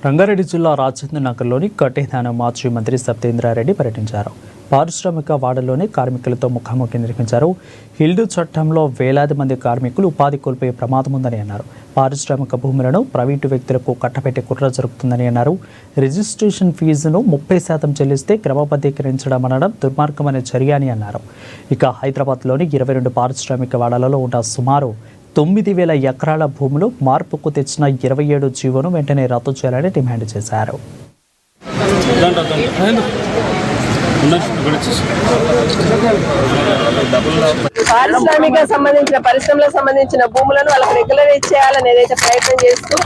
రంగారెడ్డి జిల్లా రాజేంద్ర నగర్లోని కట్టేదాన మాజీ మంత్రి సత్యేంద్రారెడ్డి పర్యటించారు. పారిశ్రామిక వాడలోని కార్మికులతో ముఖాముఖి నిర్వహించారు. హిల్డు చట్టంలో వేలాది మంది కార్మికులు ఉపాధి కోల్పోయే ప్రమాదం ఉందని అన్నారు. పారిశ్రామిక భూములను ప్రైవేటు వ్యక్తులకు కట్టబెట్టే కుట్ర జరుగుతుందని అన్నారు. రిజిస్ట్రేషన్ ఫీజును 30% చెల్లిస్తే క్రమబద్ధీకరించడం అనడం దుర్మార్గమైన చర్య అని అన్నారు. ఇక హైదరాబాద్లోని 22 పారిశ్రామిక వాడలలో ఉన్న సుమారు 9,000 ఎకరాల భూములు మార్పుకు తెచ్చిన 27 జీవోను వెంటనే రద్దు చేయాలని డిమాండ్ చేశారు. పారిశ్రామిక సంబంధించిన పరిశ్రమలకు సంబంధించిన భూములను వాళ్ళకి రెగ్యులరైజ్ చేయాలని ఏదైతే ప్రయత్నం చేస్తూ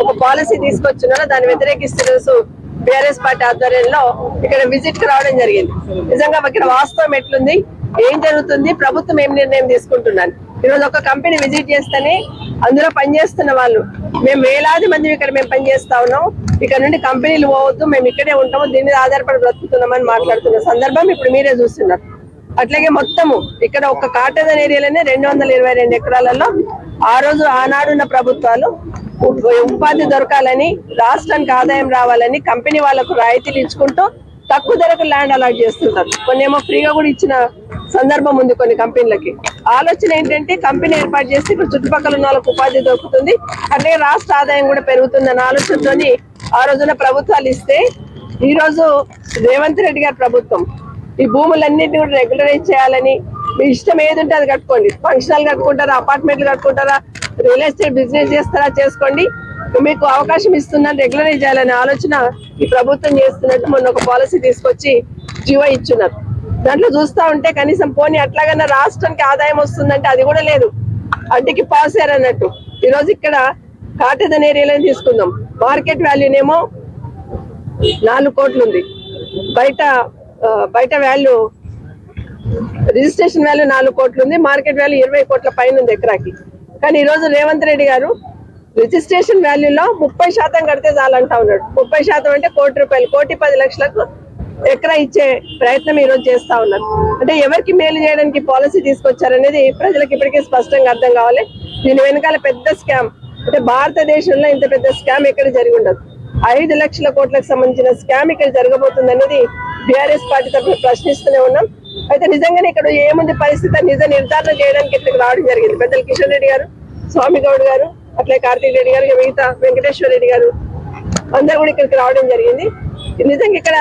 ఒక పాలసీ తీసుకొచ్చున్నారో దాన్ని వ్యతిరేకిస్తూ రోజు బీఆర్ఎస్ పార్టీ ఆధ్వర్యంలో ఇక్కడ విజిట్ కు రావడం జరిగింది. నిజంగా ఇక్కడ వాస్తవం ఎట్లుంది, ఏం జరుగుతుంది, ప్రభుత్వం ఏం నిర్ణయం తీసుకుంటున్నాను. ఈరోజు ఒక కంపెనీ విజిట్ చేస్తేనే అందులో పనిచేస్తున్న వాళ్ళు మేము వేలాది మంది ఇక్కడ మేము పనిచేస్తా ఉన్నాం, ఇక్కడ నుండి కంపెనీలు పోవద్దు, మేము ఇక్కడే ఉంటాము, దీని మీద ఆధారపడి బ్రతుకుతున్నామని మాట్లాడుతున్న సందర్భం ఇప్పుడు మీరే చూస్తున్నారు. అట్లాగే మొత్తము ఇక్కడ ఒక కాటేదాన్ ఏరియాలోనే 222 ఎకరాలలో ఆ రోజు ఆనాడున్న ప్రభుత్వాలు ఉపాధి దొరకాలని, రాష్ట్రానికి ఆదాయం రావాలని కంపెనీ వాళ్ళకు రాయితీలు ఇచ్చుకుంటూ తక్కువ ధరకు ల్యాండ్ అలాట్ చేస్తుంటారు. కొన్ని ఏమో ఫ్రీగా కూడా ఇచ్చిన సందర్భం ఉంది కొన్ని కంపెనీలకి. ఆలోచన ఏంటంటే కంపెనీ ఏర్పాటు చేసి ఇక్కడ చుట్టుపక్కల ఉన్న వాళ్ళకు ఉపాధి దొరుకుతుంది, అట్లాగే రాష్ట్ర ఆదాయం కూడా పెరుగుతుందన్న ఆలోచనతోని ఆ రోజున ప్రభుత్వాలు ఇస్తే, ఈ రోజు రేవంత్ రెడ్డి గారి ప్రభుత్వం ఈ భూములన్నింటినీ కూడా రెగ్యులరైజ్ చేయాలని, మీ ఇష్టం ఏది ఉంటే అది కట్టుకోండి, ఫంక్షనల్ కట్టుకుంటారా, అపార్ట్మెంట్లు కట్టుకుంటారా, రియల్ ఎస్టేట్ బిజినెస్ చేస్తారా చేసుకోండి, మీకు అవకాశం ఇస్తుందని రెగ్యులరైజ్ చేయాలనే ఆలోచన ఈ ప్రభుత్వం చేస్తున్నట్టు మొన్న ఒక పాలసీ తీసుకొచ్చి జీవో ఇచ్చున్నారు. దాంట్లో చూస్తా ఉంటే కనీసం పోనీ అట్లాగన్నా రాష్ట్రానికి ఆదాయం వస్తుందంటే అది కూడా లేదు, అడ్డికి పాస్ అయ్యారు అన్నట్టు. ఈరోజు ఇక్కడ కాటేదాన్ ఏరియాలో తీసుకుందాం, మార్కెట్ వాల్యూనేమో 4 కోట్లు ఉంది, బయట వాల్యూ రిజిస్ట్రేషన్ వాల్యూ 4 కోట్లు ఉంది, మార్కెట్ వాల్యూ 20 కోట్ల పైన ఉంది ఎకరాకి. కానీ ఈరోజు రేవంత్ రెడ్డి గారు రిజిస్ట్రేషన్ వాల్యూలో 30% కడితే చాలంటా ఉన్నాడు. 30% అంటే ₹1,00,00,000, 1,10,00,000 ఎకరా ఇచ్చే ప్రయత్నం ఈ రోజు చేస్తా ఉన్నారు. అంటే ఎవరికి మేలు చేయడానికి పాలసీ తీసుకొచ్చారనేది ప్రజలకు ఇప్పటికే స్పష్టంగా అర్థం కావాలి. దీని వెనకాల పెద్ద స్కామ్, అంటే భారతదేశంలో ఇంత పెద్ద స్కామ్ ఎక్కడ జరిగి ఉండదు. 5 లక్షల కోట్లకు సంబంధించిన స్కామ్ ఇక్కడ జరగబోతుంది అనేది బీఆర్ఎస్ పార్టీ తరఫున ప్రశ్నిస్తూనే ఉన్నాం. అయితే నిజంగానే ఇక్కడ ఏముంది పరిస్థితి నిజ నిర్ధారణ చేయడానికి ఇక్కడికి రావడం జరిగింది. పెద్దలు కిషన్ రెడ్డి గారు, స్వామి గౌడ్ గారు, అట్లే కార్తీక్ రెడ్డి గారు, మిగతా వెంకటేశ్వర రెడ్డి గారు అందరూ కూడా ఇక్కడికి రావడం జరిగింది. నిజంగా ఇక్కడ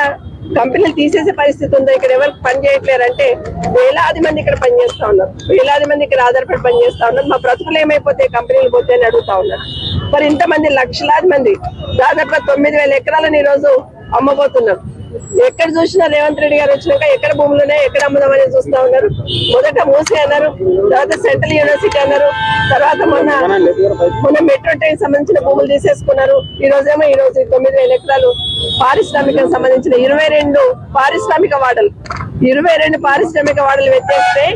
కంపెనీలు తీసేసే పరిస్థితి ఉందో, ఇక్కడ ఎవరికి పని చేయట్లేరు అంటే వేలాది మంది ఇక్కడ పనిచేస్తా ఉన్నారు, వేలాది మంది ఇక్కడ ఆధారపడి పనిచేస్తా ఉన్నారు. మా బ్రతుకులు ఏమైపోతాయి కంపెనీలు పోతే అని అడుగుతా ఉన్నారు. మరి ఇంతమంది లక్షలాది మంది దాదాపుగా 9,000 ఎకరాలను ఈ రోజు అమ్మబోతున్నారు. ఎక్కడ చూసినా రేవంత్ రెడ్డి గారు వచ్చినాక ఎక్కడ భూములునే ఎక్కడ అమ్ముదామని చూస్తా ఉన్నారు. మొదట మూసీ అన్నారు, తర్వాత సెంట్రల్ యూనివర్సిటీ అన్నారు, తర్వాత మొన్న మెట్రో ట్రైన్ సంబంధించిన భూములు తీసేసుకున్నారు. ఈ రోజు 9,000 ఎకరాలు పారిశ్రామికకు సంబంధించిన 22 పారిశ్రామిక వాడలు, 22 పారిశ్రామిక వాడలు వెత్తేస్తే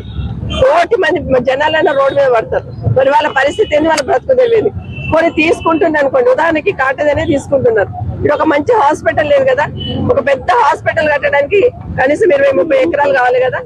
1,00,00,000 మంది జనాలైనా రోడ్డు మీద పడతారు. మరి వాళ్ళ పరిస్థితి ఏంది, వాళ్ళ బ్రతుకు తెలియదు. కొన్ని తీసుకుంటుంది అనుకోండి, ఉదాహరణకి కాటేదానే తీసుకుంటున్నారు. ఇది ఒక మంచి హాస్పిటల్ లేదు కదా, ఒక పెద్ద హాస్పిటల్ కట్టడానికి కనీసం 20-30 ఎకరాలు కావాలి కదా.